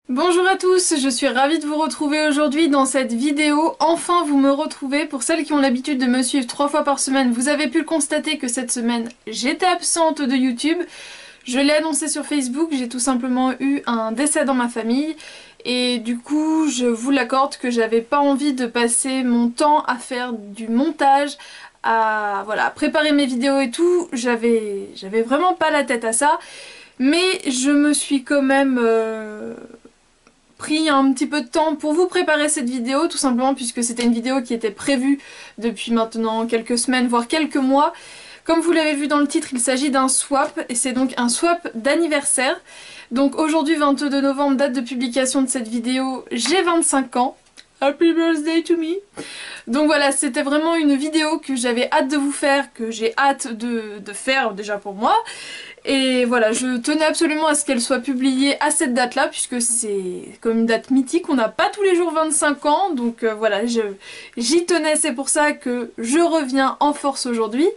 Bonjour à tous, je suis ravie de vous retrouver aujourd'hui dans cette vidéo. Enfin vous me retrouvez. Pour celles qui ont l'habitude de me suivre 3 fois par semaine, vous avez pu le constater que cette semaine j'étais absente de YouTube. Je l'ai annoncé sur Facebook, j'ai tout simplement eu un décès dans ma famille. Et du coup je vous l'accorde que j'avais pas envie de passer mon temps à faire du montage, à préparer mes vidéos et tout. J'avais vraiment pas la tête à ça. Mais je me suis quand même pris un petit peu de temps pour vous préparer cette vidéo, tout simplement puisque c'était une vidéo qui était prévue depuis maintenant quelques semaines, voire quelques mois. Comme vous l'avez vu dans le titre, il s'agit d'un swap, et c'est donc un swap d'anniversaire. Donc aujourd'hui, 22 novembre, date de publication de cette vidéo, j'ai 25 ans. Happy birthday to me! Donc voilà, c'était vraiment une vidéo que j'avais hâte de vous faire, que j'ai hâte de faire déjà pour moi. Et voilà, je tenais absolument à ce qu'elle soit publiée à cette date-là, puisque c'est comme une date mythique, on n'a pas tous les jours 25 ans, donc voilà, j'y tenais, c'est pour ça que je reviens en force aujourd'hui.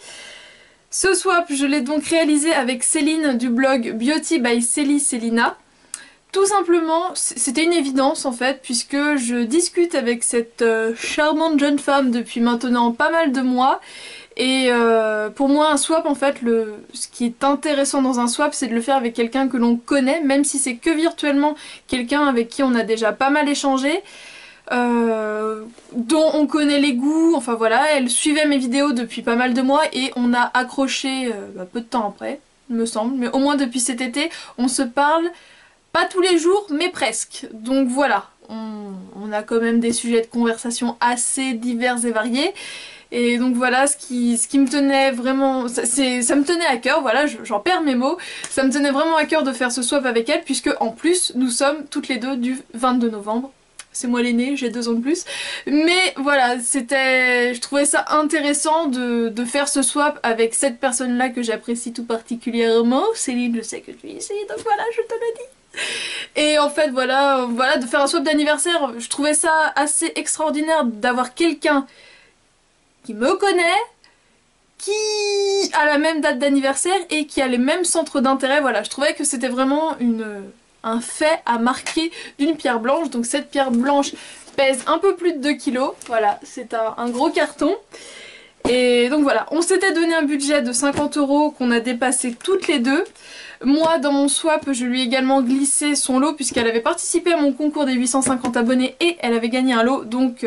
Ce swap, je l'ai donc réalisé avec Céline du blog Beauty by Célina. Tout simplement, c'était une évidence en fait, puisque je discute avec cette charmante jeune femme depuis maintenant pas mal de mois. Et pour moi un swap en fait, ce qui est intéressant dans un swap c'est de le faire avec quelqu'un que l'on connaît, même si c'est que virtuellement, quelqu'un avec qui on a déjà pas mal échangé, dont on connaît les goûts, enfin voilà, elle suivait mes vidéos depuis pas mal de mois et on a accroché peu de temps après, il me semble, mais au moins depuis cet été, on se parle pas tous les jours mais presque, donc voilà, on a quand même des sujets de conversation assez divers et variés. Et donc voilà, ce qui me tenait vraiment, ça me tenait à cœur, voilà, j'en perds mes mots, ça me tenait vraiment à cœur de faire ce swap avec elle, puisque en plus nous sommes toutes les deux du 22 novembre. C'est moi l'aînée, j'ai 2 ans de plus. Mais voilà, je trouvais ça intéressant de faire ce swap avec cette personne-là que j'apprécie tout particulièrement. Céline, je sais que tu es ici, donc voilà, je te le dis. Et en fait, voilà, de faire un swap d'anniversaire, je trouvais ça assez extraordinaire d'avoir quelqu'un qui me connaît, qui a la même date d'anniversaire et qui a les mêmes centres d'intérêt. Voilà, je trouvais que c'était vraiment un fait à marquer d'une pierre blanche. Donc cette pierre blanche pèse un peu plus de 2 kilos. Voilà, c'est un gros carton. Et donc voilà, on s'était donné un budget de 50 € qu'on a dépassé toutes les deux. Moi, dans mon swap, je lui ai également glissé son lot puisqu'elle avait participé à mon concours des 850 abonnés et elle avait gagné un lot. Donc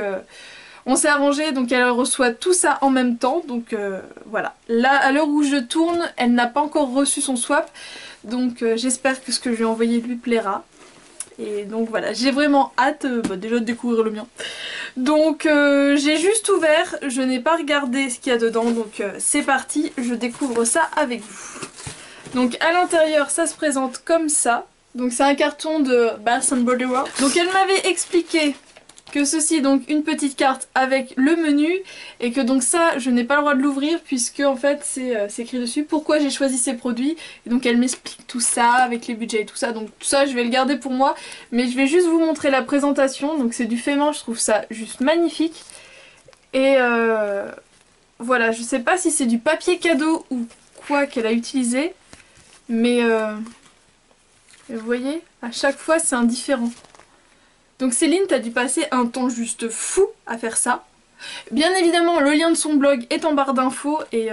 on s'est arrangé, donc elle reçoit tout ça en même temps, donc voilà. Là, à l'heure où je tourne, elle n'a pas encore reçu son swap, donc j'espère que ce que je lui ai envoyé lui plaira. Et donc voilà, j'ai vraiment hâte déjà de découvrir le mien. Donc j'ai juste ouvert, je n'ai pas regardé ce qu'il y a dedans, donc c'est parti, je découvre ça avec vous. Donc à l'intérieur, ça se présente comme ça. Donc c'est un carton de Bath & Body Works. Donc elle m'avait expliqué que ceci est donc une petite carte avec le menu et que donc ça je n'ai pas le droit de l'ouvrir puisque en fait c'est écrit dessus pourquoi j'ai choisi ces produits, et donc elle m'explique tout ça avec les budgets et tout ça, donc tout ça je vais le garder pour moi, mais je vais juste vous montrer la présentation. Donc c'est du fait main, je trouve ça juste magnifique et voilà, je sais pas si c'est du papier cadeau ou quoi qu'elle a utilisé, mais vous voyez, à chaque fois c'est indifférent. Donc Céline, t'as dû passer un temps juste fou à faire ça. Bien évidemment, le lien de son blog est en barre d'infos et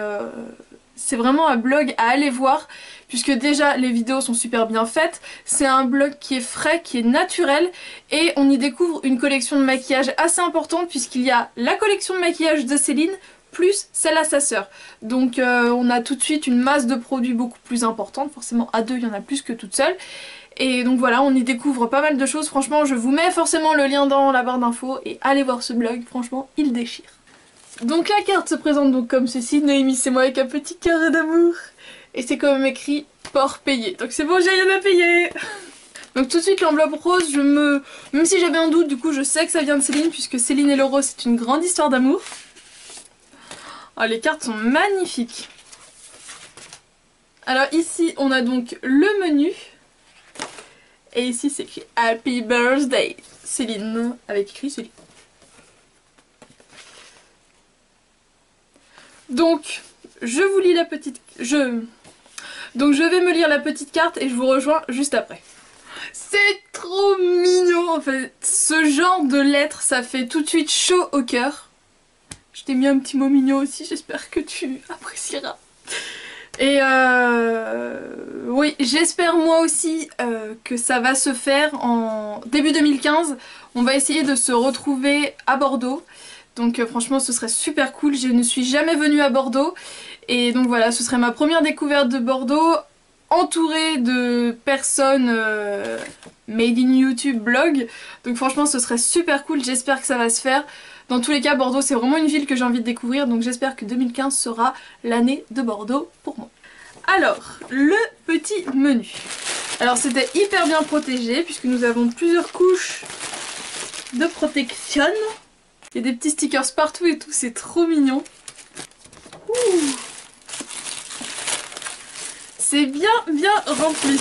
c'est vraiment un blog à aller voir puisque déjà les vidéos sont super bien faites. C'est un blog qui est frais, qui est naturel et on y découvre une collection de maquillage assez importante puisqu'il y a la collection de maquillage de Céline plus celle à sa sœur. Donc on a tout de suite une masse de produits beaucoup plus importante. Forcément à deux il y en a plus que toute seule. Et donc voilà, on y découvre pas mal de choses. Franchement, je vous mets forcément le lien dans la barre d'infos et allez voir ce blog, franchement, il déchire. Donc la carte se présente donc comme ceci. Noémie, c'est moi avec un petit cœur d'amour. Et c'est quand même écrit port payé. Donc c'est bon, j'ai rien à payer. Donc tout de suite l'enveloppe rose, même si j'avais un doute, du coup je sais que ça vient de Céline puisque Céline et le rose c'est une grande histoire d'amour. Oh, les cartes sont magnifiques. Alors ici on a donc le menu. Et ici c'est écrit Happy Birthday Céline, avec écrit Céline. Donc je vous lis la petite... Donc je vais me lire la petite carte et je vous rejoins juste après. C'est trop mignon. fait, ce genre de lettres, ça fait tout de suite chaud au cœur. Je t'ai mis un petit mot mignon aussi, j'espère que tu apprécieras. Et oui, j'espère moi aussi que ça va se faire en début 2015. On va essayer de se retrouver à Bordeaux. Donc franchement ce serait super cool, je ne suis jamais venue à Bordeaux. Et donc voilà, ce serait ma première découverte de Bordeaux, entourée de personnes made in YouTube blog. Donc franchement ce serait super cool, j'espère que ça va se faire. Dans tous les cas, Bordeaux c'est vraiment une ville que j'ai envie de découvrir, donc j'espère que 2015 sera l'année de Bordeaux pour moi. Alors, le petit menu. Alors c'était hyper bien protégé puisque nous avons plusieurs couches de protection. Il y a des petits stickers partout et tout, c'est trop mignon. C'est bien rempli.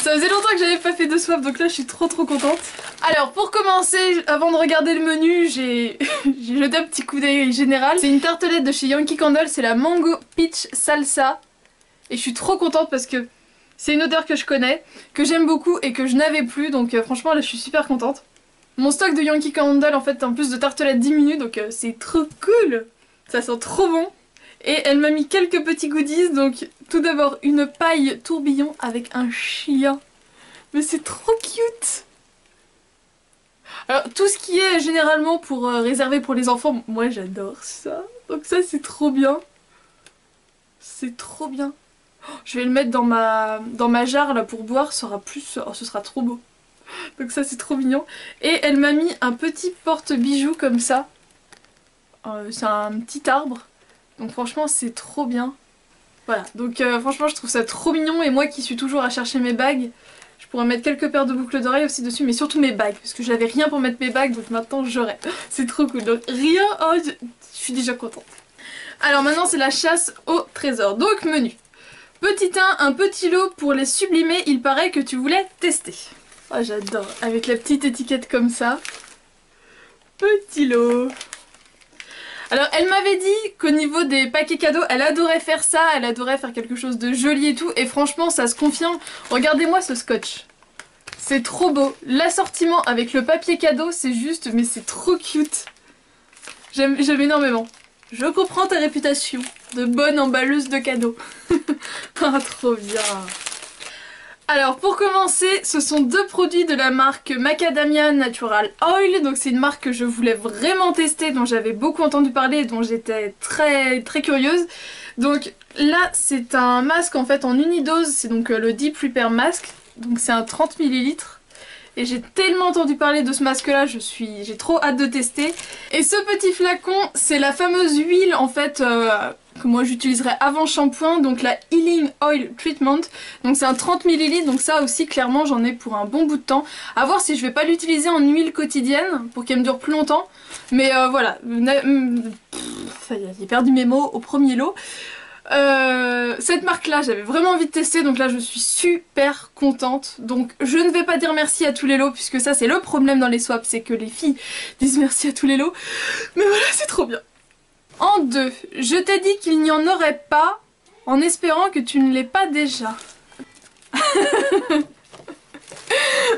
Ça faisait longtemps que j'avais pas fait de swap, donc là je suis trop contente. Alors pour commencer, avant de regarder le menu, j'ai jeté un petit coup d'œil général. C'est une tartelette de chez Yankee Candle, c'est la Mango Peach Salsa. Et je suis trop contente parce que c'est une odeur que je connais, que j'aime beaucoup et que je n'avais plus, donc franchement là je suis super contente. Mon stock de Yankee Candle en fait en plus de tartelette diminue, donc c'est trop cool. Ça sent trop bon. Et elle m'a mis quelques petits goodies, donc tout d'abord une paille tourbillon avec un chien. Mais c'est trop cute. Alors tout ce qui est généralement pour réservé pour les enfants, moi j'adore ça. Donc ça c'est trop bien. C'est trop bien. Oh, je vais le mettre dans ma jarre là pour boire, ça sera plus... Oh, ce sera trop beau. Donc ça c'est trop mignon. Et elle m'a mis un petit porte-bijoux comme ça. C'est un petit arbre. Donc franchement c'est trop bien. Voilà, donc franchement je trouve ça trop mignon. Et moi qui suis toujours à chercher mes bagues, je pourrais mettre quelques paires de boucles d'oreilles aussi dessus. Mais surtout mes bagues, parce que j'avais rien pour mettre mes bagues. Donc maintenant j'aurai. C'est trop cool. Donc rien, oh, je suis déjà contente. Alors maintenant c'est la chasse au trésor. Donc menu. Petit 1, un petit lot pour les sublimer. Il paraît que tu voulais tester. Oh j'adore, avec la petite étiquette comme ça. Petit lot. Alors elle m'avait dit qu'au niveau des paquets cadeaux, elle adorait faire ça, elle adorait faire quelque chose de joli et tout, et franchement ça se confirme. Regardez-moi ce scotch. C'est trop beau. L'assortiment avec le papier cadeau, c'est juste, mais c'est trop cute. J'aime énormément. Je comprends ta réputation de bonne emballeuse de cadeaux. Ah, trop bien. Alors pour commencer, ce sont deux produits de la marque Macadamia Natural Oil. Donc c'est une marque que je voulais vraiment tester, dont j'avais beaucoup entendu parler et dont j'étais très curieuse. Donc là c'est un masque en fait en unidose, c'est donc le Deep Repair Mask. Donc c'est un 30 ml. Et j'ai tellement entendu parler de ce masque là, j'ai trop hâte de tester. Et ce petit flacon, c'est la fameuse huile en fait que moi j'utiliserai avant shampoing, donc la Healing Oil Treatment. Donc c'est un 30 ml, donc ça aussi clairement j'en ai pour un bon bout de temps. À voir si je vais pas l'utiliser en huile quotidienne pour qu'elle me dure plus longtemps. Mais voilà, ça y est, j'ai perdu mes mots au premier lot. Cette marque là j'avais vraiment envie de tester, donc là je suis super contente. Donc je ne vais pas dire merci à tous les lots, puisque ça c'est le problème dans les swaps, c'est que les filles disent merci à tous les lots. Mais voilà, c'est trop bien. En 2, je t'ai dit qu'il n'y en aurait pas, en espérant que tu ne l'aies pas déjà.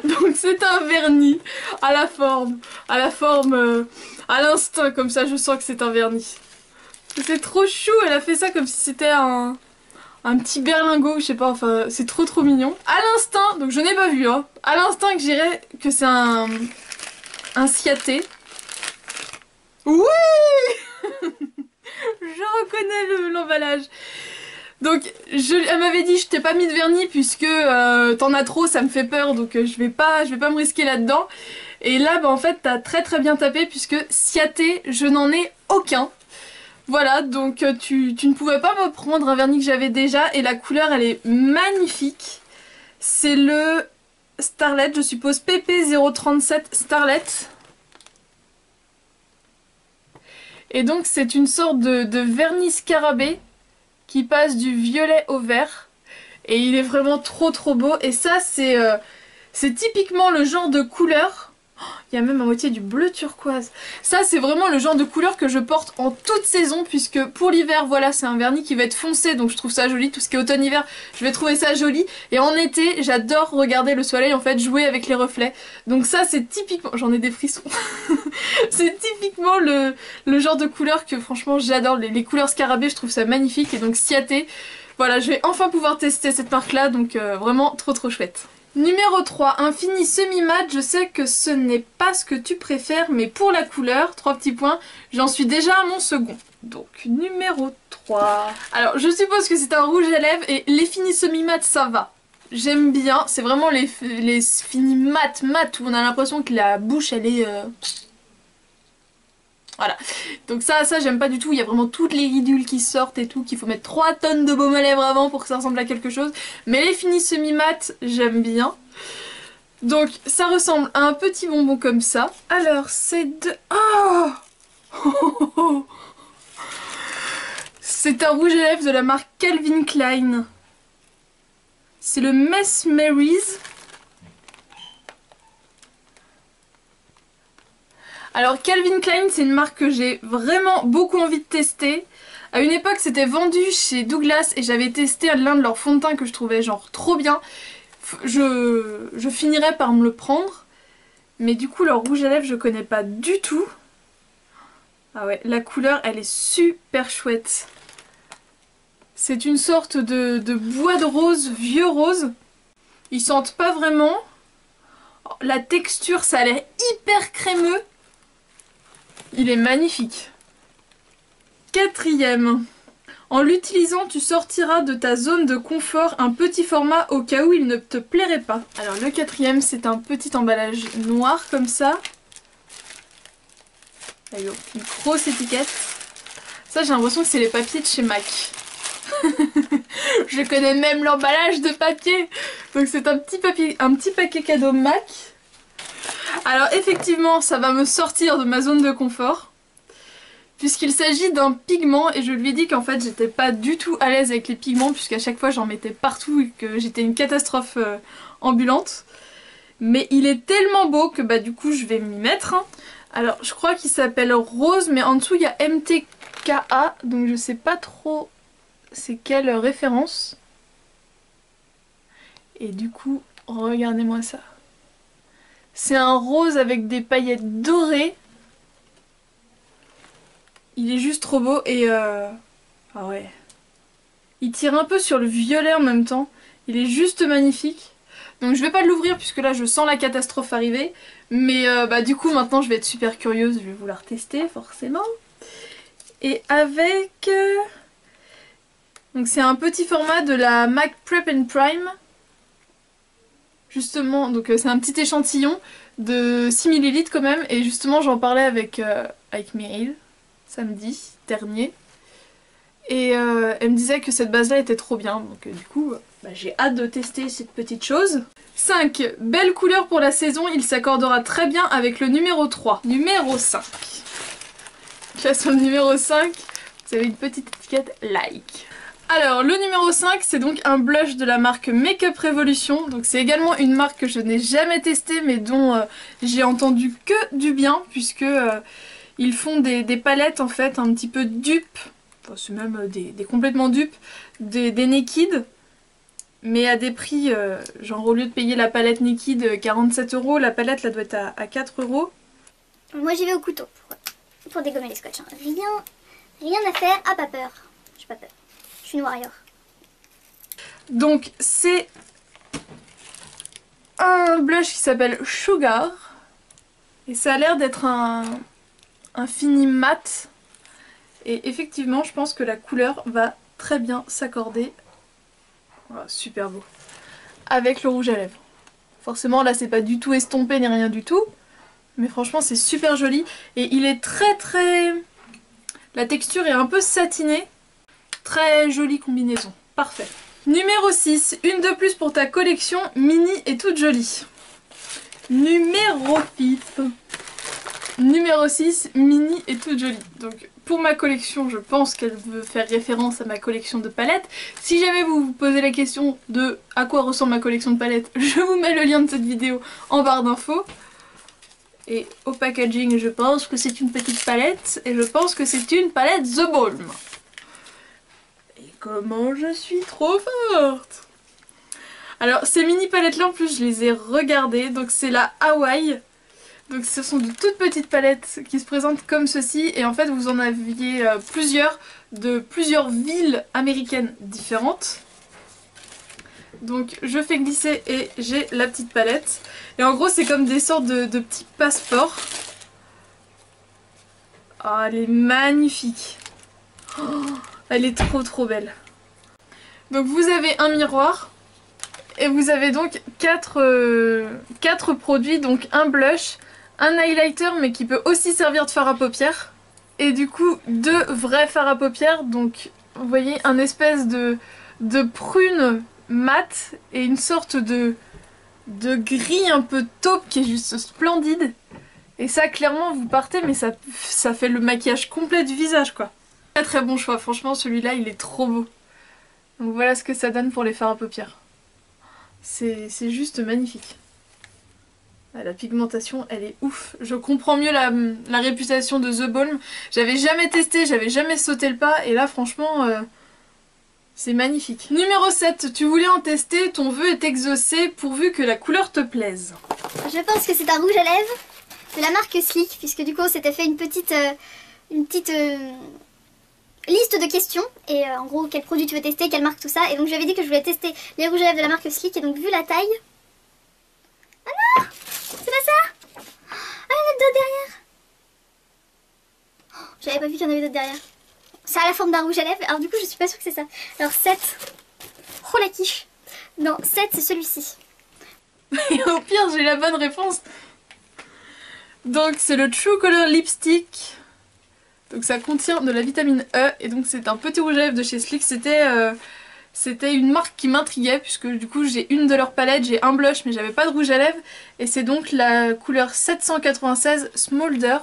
Donc c'est un vernis à la forme, à l'instinct, comme ça je sens que c'est un vernis. C'est trop chou, elle a fait ça comme si c'était un petit berlingot, je sais pas, enfin c'est trop mignon. À l'instinct, donc je n'ai pas vu, hein, à l'instinct que j'irais que c'est un Ciaté. Oui. Je reconnais l'emballage. Donc elle m'avait dit je t'ai pas mis de vernis puisque t'en as trop, ça me fait peur, donc je vais pas me risquer là-dedans. Et là bah en fait t'as très bien tapé, puisque Ciaté je n'en ai aucun. Voilà, donc tu ne pouvais pas me prendre un vernis que j'avais déjà, et la couleur elle est magnifique. C'est le Starlet, je suppose PP037 Starlet. Et donc c'est une sorte de vernis scarabée qui passe du violet au vert. Et il est vraiment trop beau. Et ça c'est typiquement le genre de couleur Il y a même à moitié du bleu turquoise. Ça c'est vraiment le genre de couleur que je porte en toute saison, puisque pour l'hiver voilà c'est un vernis qui va être foncé, donc je trouve ça joli. Tout ce qui est automne-hiver je vais trouver ça joli. Et en été j'adore regarder le soleil en fait, jouer avec les reflets. Donc ça c'est typiquement, j'en ai des frissons. C'est typiquement le genre de couleur que franchement j'adore. Les couleurs scarabées je trouve ça magnifique. Et donc Ciaté, voilà, je vais enfin pouvoir tester cette marque là, donc vraiment trop chouette. Numéro 3, un fini semi-mat. Je sais que ce n'est pas ce que tu préfères, mais pour la couleur, 3 petits points, j'en suis déjà à mon second. Donc numéro 3. Alors je suppose que c'est un rouge à lèvres et les finis semi-mat ça va. J'aime bien, c'est vraiment les finis mat où on a l'impression que la bouche elle est... Voilà, donc ça j'aime pas du tout, il y a vraiment toutes les ridules qui sortent et tout, qu'il faut mettre 3 tonnes de baume à lèvres avant pour que ça ressemble à quelque chose. Mais les finis semi-mat, j'aime bien. Donc ça ressemble à un petit bonbon comme ça. Alors c'est de... Oh c'est un rouge à lèvres de la marque Calvin Klein. C'est le Mesmerize. Alors Calvin Klein c'est une marque que j'ai vraiment beaucoup envie de tester. À une époque c'était vendu chez Douglas et j'avais testé l'un de leurs fonds de teint que je trouvais genre trop bien. Je finirais par me le prendre. Mais du coup leur rouge à lèvres je connais pas du tout. Ah ouais, la couleur elle est super chouette. C'est une sorte de bois de rose, vieux rose. Ils sentent pas vraiment. La texture ça a l'air hyper crémeux. Il est magnifique. 4e. En l'utilisant, tu sortiras de ta zone de confort un petit format au cas où il ne te plairait pas. Alors le 4e, c'est un petit emballage noir comme ça. Avec une grosse étiquette. Ça, j'ai l'impression que c'est les papiers de chez MAC. Je connais même l'emballage de papier. Donc c'est un petit paquet cadeau MAC. Alors effectivement ça va me sortir de ma zone de confort puisqu'il s'agit d'un pigment et je lui ai dit qu'en fait j'étais pas du tout à l'aise avec les pigments puisqu'à chaque fois j'en mettais partout et que j'étais une catastrophe ambulante. Mais il est tellement beau que bah du coup je vais m'y mettre. Alors je crois qu'il s'appelle Rose mais en dessous il y a MTKA donc je sais pas trop c'est quelle référence. Et du coup regardez-moi ça. C'est un rose avec des paillettes dorées. Il est juste trop beau et ah ouais. Il tire un peu sur le violet en même temps. Il est juste magnifique. Donc je vais pas l'ouvrir puisque là je sens la catastrophe arriver. Mais bah du coup maintenant je vais être super curieuse. Je vais vouloir tester forcément. Et avec... Donc c'est un petit format de la MAC Prep and Prime. Justement, donc c'est un petit échantillon de 6 ml quand même, et justement j'en parlais avec Meryl samedi dernier, et elle me disait que cette base là était trop bien, donc du coup bah, j'ai hâte de tester cette petite chose. 5. Belle couleur pour la saison, il s'accordera très bien avec le numéro 3. Numéro 5. Là sur le numéro 5, vous avez une petite étiquette like. Alors le numéro 5 c'est donc un blush de la marque Makeup Revolution. Donc c'est également une marque que je n'ai jamais testée mais dont j'ai entendu que du bien puisque ils font des palettes en fait un petit peu dupes. Enfin, c'est même des complètement dupes, des Naked. Mais à des prix, genre au lieu de payer la palette Naked 47 €, la palette là doit être à 4 €. Moi j'y vais au couteau pour dégommer les scotch. Hein. Rien à faire, ah pas peur. J'ai pas peur. Je suis une warrior. Donc c'est un blush qui s'appelle Sugar. Et ça a l'air d'être un fini mat. Et effectivement je pense que la couleur va très bien s'accorder. Voilà, super beau. Avec le rouge à lèvres. Forcément là c'est pas du tout estompé ni rien du tout. Mais franchement c'est super joli. Et il est très... La texture est un peu satinée. Très jolie combinaison. Parfait. Numéro 6. Une de plus pour ta collection. Mini et toute jolie. Numéro 6. Numéro 6. Mini et toute jolie. Donc pour ma collection, je pense qu'elle veut faire référence à ma collection de palettes. Si jamais vous vous posez la question de à quoi ressemble ma collection de palettes, je vous mets le lien de cette vidéo en barre d'infos. Et au packaging, je pense que c'est une petite palette. Et je pense que c'est une palette The Balm. Et comment je suis trop forte! Alors ces mini palettes là en plus je les ai regardées. Donc c'est la Hawaii. Donc ce sont de toutes petites palettes qui se présentent comme ceci. Et en fait vous en aviez plusieurs de plusieurs villes américaines différentes. Donc je fais glisser et j'ai la petite palette. Et en gros c'est comme des sortes de petits passeports. Oh, elle est magnifique. Oh, elle est trop belle. Donc vous avez un miroir. Et vous avez donc 4 produits. Donc un blush, un highlighter mais qui peut aussi servir de fard à paupières. Et du coup 2 vrais fards à paupières. Donc vous voyez un espèce de prune mat et une sorte de gris un peu taupe qui est juste splendide. Et ça clairement vous partez mais ça fait le maquillage complet du visage quoi. Très bon choix, franchement celui-là il est trop beau. Donc voilà ce que ça donne pour les fards à paupières. C'est juste magnifique. La pigmentation elle est ouf. Je comprends mieux la réputation de The Balm. J'avais jamais testé, j'avais jamais sauté le pas et là franchement... c'est magnifique. Numéro 7, tu voulais en tester, ton vœu est exaucé pourvu que la couleur te plaise. Je pense que c'est un rouge à lèvres de la marque Sleek, puisque du coup on s'était fait une petite liste de questions. Et en gros, quel produit tu veux tester, quelle marque, tout ça. Et donc j'avais dit que je voulais tester les rouges à lèvres de la marque Sleek. Et donc vu la taille... Ah non, c'est pas ça. Ah, il y en a d'autres derrière. Oh, j'avais pas vu qu'il y en avait d'autres derrière. Ça a la forme d'un rouge à lèvres, alors du coup je suis pas sûre que c'est ça. Alors 7, oh la quiche. Non, 7 c'est celui-ci. Et au pire j'ai la bonne réponse. Donc c'est le True Color Lipstick. Donc ça contient de la vitamine E et donc c'est un petit rouge à lèvres de chez Sleek. C'était une marque qui m'intriguait puisque du coup j'ai une de leurs palettes, j'ai un blush mais j'avais pas de rouge à lèvres. Et c'est donc la couleur 796 Smolder.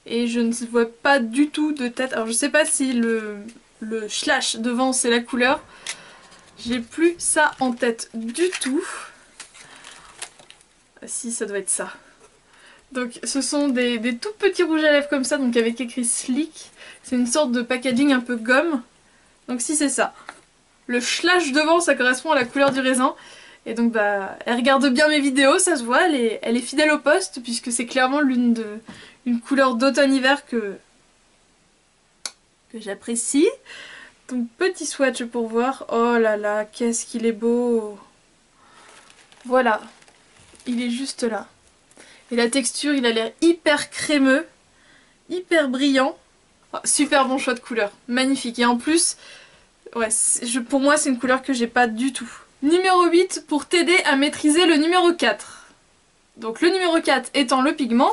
Et je ne vois pas du tout de tête. Alors je sais pas si le slash devant c'est la couleur. J'ai plus ça en tête du tout. Ah, si, ça doit être ça. Donc ce sont des tout petits rouges à lèvres comme ça, donc avec écrit Sleek. C'est une sorte de packaging un peu gomme. Donc si c'est ça. Le slash devant ça correspond à la couleur du raisin. Et donc bah elle regarde bien mes vidéos, ça se voit, elle est fidèle au poste puisque c'est clairement une couleur d'automne-hiver que j'apprécie. Donc petit swatch pour voir. Oh là là, qu'est-ce qu'il est beau. Voilà, il est juste là. Et la texture, il a l'air hyper crémeux, hyper brillant. Oh, super bon choix de couleur, magnifique. Et en plus, ouais, pour moi c'est une couleur que j'ai pas du tout. Numéro 8 pour t'aider à maîtriser le numéro 4. Donc le numéro 4 étant le pigment.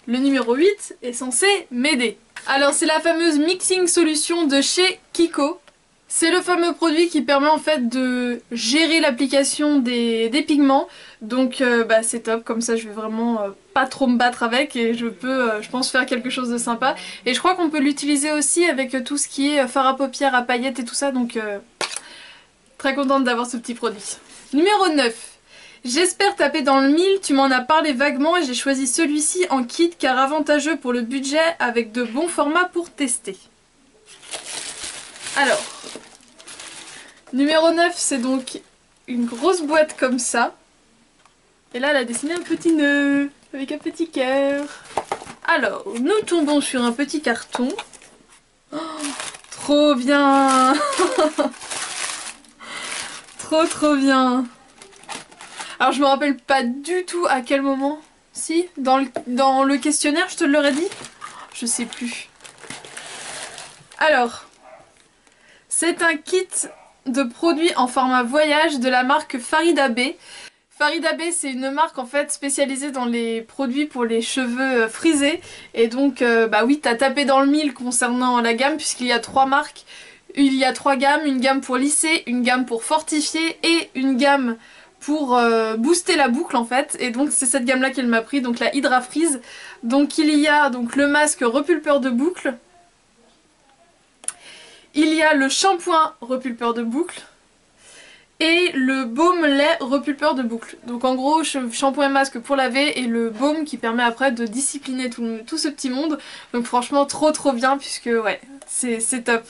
Le numéro 8 est censé m'aider. Alors c'est la fameuse Mixing Solution de chez Kiko. C'est le fameux produit qui permet en fait de gérer l'application des pigments. Donc bah, c'est top, comme ça je vais vraiment pas trop me battre avec et je peux je pense faire quelque chose de sympa. Et je crois qu'on peut l'utiliser aussi avec tout ce qui est fard à paupières, à paillettes et tout ça. Donc très contente d'avoir ce petit produit. Numéro 9. J'espère taper dans le mille, tu m'en as parlé vaguement et j'ai choisi celui-ci en kit car avantageux pour le budget avec de bons formats pour tester. Alors, numéro 9 c'est donc une grosse boîte comme ça. Et là elle a dessiné un petit nœud avec un petit cœur. Alors, nous tombons sur un petit carton. Oh, trop bien. Trop bien. Alors je me rappelle pas du tout à quel moment. Si, dans le questionnaire je te l'aurais dit. Je sais plus. Alors, c'est un kit de produits en format voyage de la marque Farida Bey. Farida Bey c'est une marque en fait spécialisée dans les produits pour les cheveux frisés. Et donc bah oui t'as tapé dans le mille concernant la gamme puisqu'il y a 3 marques. Il y a 3 gammes, une gamme pour lisser, une gamme pour fortifier et une gamme pour booster la boucle en fait. Et donc c'est cette gamme là qu'elle m'a pris, donc la Hydra Freeze. Donc il y a donc le masque repulpeur de boucle. Il y a le shampoing repulpeur de boucle. Et le baume lait repulpeur de boucle. Donc en gros, shampoing et masque pour laver et le baume qui permet après de discipliner tout ce petit monde. Donc franchement trop bien puisque ouais, c'est top.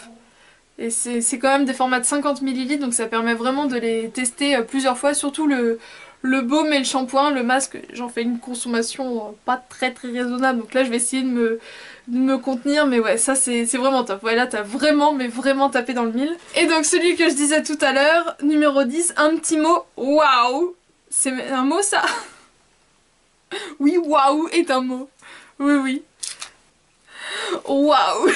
Et c'est quand même des formats de 50 ml donc ça permet vraiment de les tester plusieurs fois. Surtout le baume et le shampoing, le masque, j'en fais une consommation pas très raisonnable. Donc là je vais essayer de me contenir, mais ouais, ça c'est vraiment top. Ouais, là t'as vraiment, mais vraiment tapé dans le mille. Et donc celui que je disais tout à l'heure, numéro 10, un petit mot, waouh. C'est un mot ça? Oui, waouh est un mot. Oui. Waouh.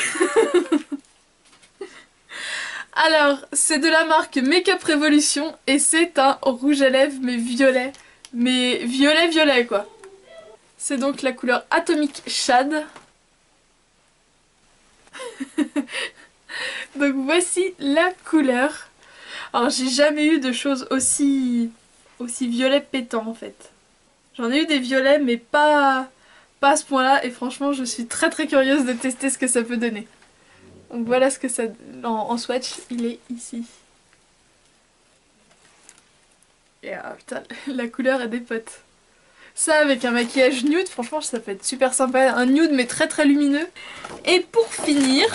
Alors, c'est de la marque Makeup Revolution et c'est un rouge à lèvres mais violet. Mais violet quoi. C'est donc la couleur Atomic Shade. Donc voici la couleur. Alors j'ai jamais eu de choses aussi violet pétant en fait. J'en ai eu des violets mais pas à ce point là et franchement je suis très curieuse de tester ce que ça peut donner. Donc voilà ce que ça... En swatch, il est ici. Et putain, la couleur est des potes. Ça avec un maquillage nude, franchement ça peut être super sympa. Un nude mais très lumineux. Et pour finir...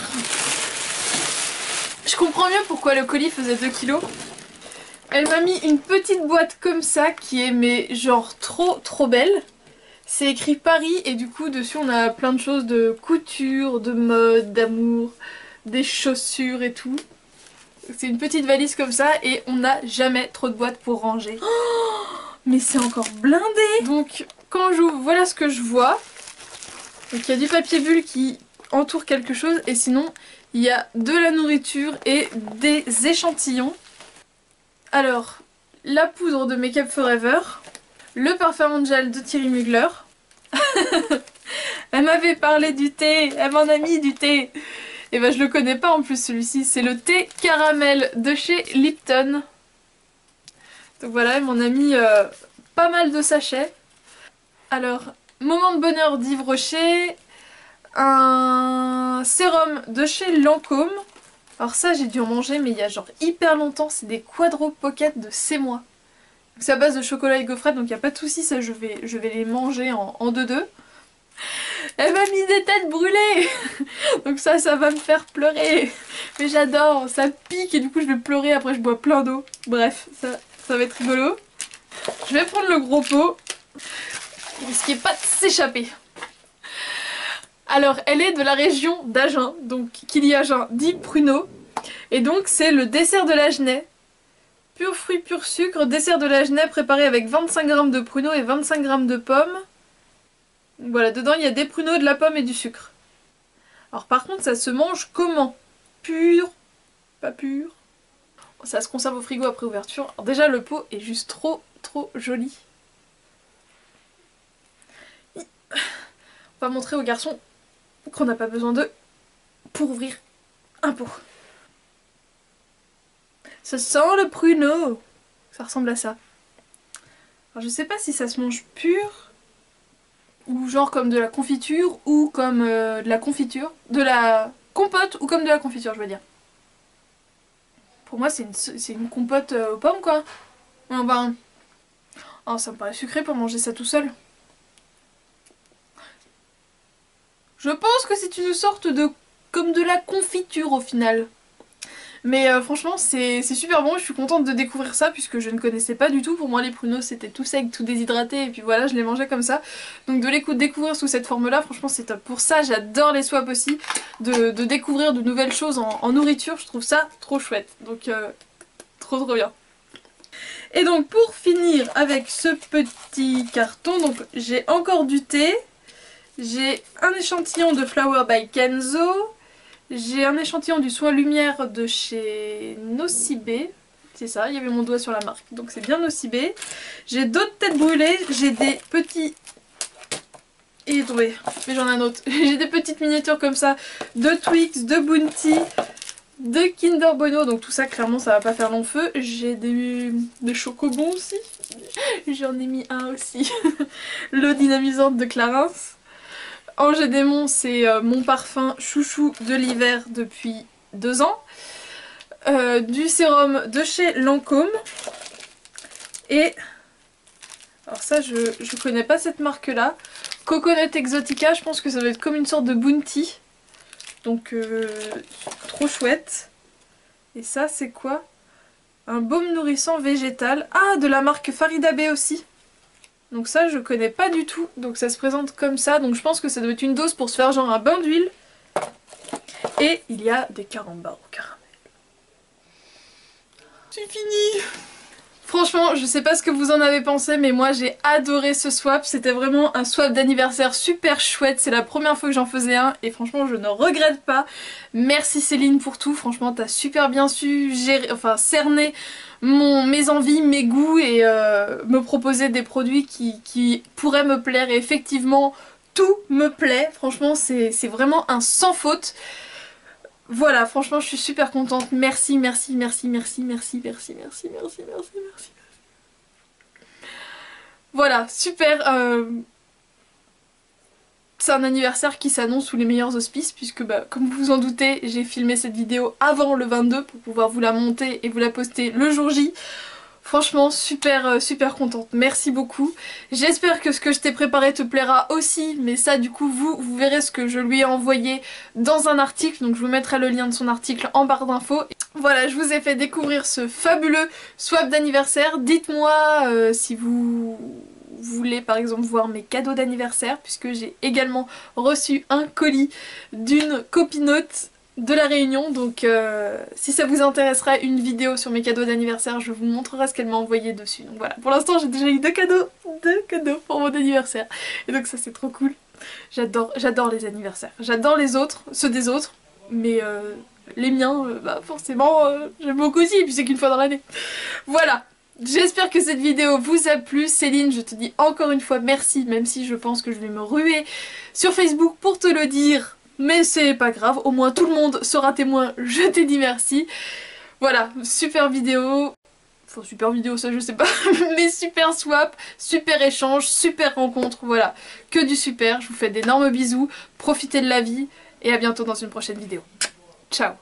Je comprends mieux pourquoi le colis faisait 2 kilos. Elle m'a mis une petite boîte comme ça qui est mais genre trop belle. C'est écrit Paris et du coup dessus on a plein de choses de couture, de mode, d'amour, des chaussures et tout. C'est une petite valise comme ça et on n'a jamais trop de boîtes pour ranger. Oh, mais c'est encore blindé. Donc quand j'ouvre, voilà ce que je vois. Donc il y a du papier bulle qui entoure quelque chose et sinon il y a de la nourriture et des échantillons. Alors, la poudre de Make Up Forever, le parfum Angel de Thierry Mugler. Elle m'avait parlé du thé, elle m'en a mis du thé. Et ben je le connais pas en plus celui-ci, c'est le thé caramel de chez Lipton. Donc voilà, elle m'en a mis pas mal de sachets. Alors, moment de bonheur d'Yves Rocher, un sérum de chez Lancôme. Alors ça j'ai dû en manger mais il y a genre hyper longtemps, c'est des Quadro Pocket de C'est moi. C'est à base de chocolat et gaufrette donc il n'y a pas de souci, ça je vais les manger en 2-2. Elle m'a mis des têtes brûlées. Donc ça va me faire pleurer. Mais j'adore, ça pique et du coup je vais pleurer, après je bois plein d'eau. Bref, ça va être rigolo. Je vais prendre le gros pot, risquez pas de s'échapper. Alors elle est de la région d'Agen, donc qu'il y a Agen dit pruneau. Et donc c'est le dessert de l'Agenais. Pur fruit, pur sucre, dessert de l'Agenais préparé avec 25 g de pruneaux et 25 g de pommes. Voilà, dedans il y a des pruneaux, de la pomme et du sucre. Alors par contre ça se mange comment? Pur? Pas pur? Ça se conserve au frigo après ouverture. Alors déjà le pot est juste trop joli. On va montrer aux garçons qu'on n'a pas besoin d'eux pour ouvrir un pot. Ça sent le pruneau. Ça ressemble à ça. Alors je sais pas si ça se mange pur ou genre comme de la confiture ou comme de la confiture, de la compote ou comme de la confiture je veux dire. Pour moi c'est une compote aux pommes quoi. Enfin, oh, ça me paraît sucré pour manger ça tout seul. Je pense que c'est une sorte de... comme de la confiture au final. Mais franchement c'est super bon, je suis contente de découvrir ça puisque je ne connaissais pas du tout. Pour moi les pruneaux c'était tout sec, tout déshydraté et puis voilà je les mangeais comme ça. Donc de les découvrir sous cette forme là franchement c'est top. Pour ça j'adore les swaps aussi, de découvrir de nouvelles choses en nourriture, je trouve ça trop chouette. Donc trop bien. Et donc pour finir avec ce petit carton, donc j'ai encore du thé. J'ai un échantillon de Flower by Kenzo. J'ai un échantillon du soin lumière de chez Nocibé. C'est ça, il y avait mon doigt sur la marque. Donc c'est bien Nocibé. J'ai d'autres têtes brûlées. J'ai des petits... Et tombé. Mais j'en ai un autre. J'ai des petites miniatures comme ça. De Twix, de Bounty, de Kinder Bueno. Donc tout ça clairement ça va pas faire long feu. J'ai des chocobons aussi. J'en ai mis un aussi. L'eau dynamisante de Clarins. Angers Démon, c'est mon parfum chouchou de l'hiver depuis 2 ans. du sérum de chez Lancôme. Et alors ça je connais pas cette marque là. Coconut Exotica, je pense que ça doit être comme une sorte de Bounty. Donc trop chouette. Et ça c'est quoi? Un baume nourrissant végétal. Ah, de la marque Farida Bey aussi. Donc ça je connais pas du tout. Donc ça se présente comme ça. Donc je pense que ça doit être une dose pour se faire genre un bain d'huile. Et il y a des carambars au caramel. C'est fini. Franchement, je sais pas ce que vous en avez pensé, mais moi j'ai adoré ce swap. C'était vraiment un swap d'anniversaire super chouette. C'est la première fois que j'en faisais un et franchement je ne regrette pas. Merci Céline pour tout. Franchement t'as super bien su gérer, enfin cerner mes envies, mes goûts et me proposer des produits qui pourraient me plaire. Et effectivement tout me plaît. Franchement c'est vraiment un sans faute. Voilà, franchement je suis super contente, merci, merci, merci, merci, merci, merci, merci, merci, merci, merci. Voilà, super, c'est un anniversaire qui s'annonce sous les meilleurs auspices puisque bah, comme vous vous en doutez, j'ai filmé cette vidéo avant le 22 pour pouvoir vous la monter et vous la poster le jour J. Franchement super super contente, merci beaucoup. J'espère que ce que je t'ai préparé te plaira aussi, mais ça du coup vous verrez ce que je lui ai envoyé dans un article, donc je vous mettrai le lien de son article en barre d'infos. Voilà, je vous ai fait découvrir ce fabuleux swap d'anniversaire. Dites-moi si vous voulez par exemple voir mes cadeaux d'anniversaire, puisque j'ai également reçu un colis d'une copinote de la Réunion, donc si ça vous intéresserait une vidéo sur mes cadeaux d'anniversaire, je vous montrerai ce qu'elle m'a envoyé dessus. Donc voilà, pour l'instant j'ai déjà eu deux cadeaux pour mon anniversaire, et donc ça c'est trop cool. J'adore les anniversaires, j'adore les autres, ceux des autres, mais les miens, bah forcément j'aime beaucoup aussi, et puis c'est qu'une fois dans l'année. Voilà, j'espère que cette vidéo vous a plu. Céline, je te dis encore une fois merci, même si je pense que je vais me ruer sur Facebook pour te le dire. Mais c'est pas grave, au moins tout le monde sera témoin, je t'ai dit merci. Voilà, super vidéo, enfin super vidéo ça je sais pas, mais super swap, super échange, super rencontre, voilà. Que du super, je vous fais d'énormes bisous, profitez de la vie et à bientôt dans une prochaine vidéo. Ciao.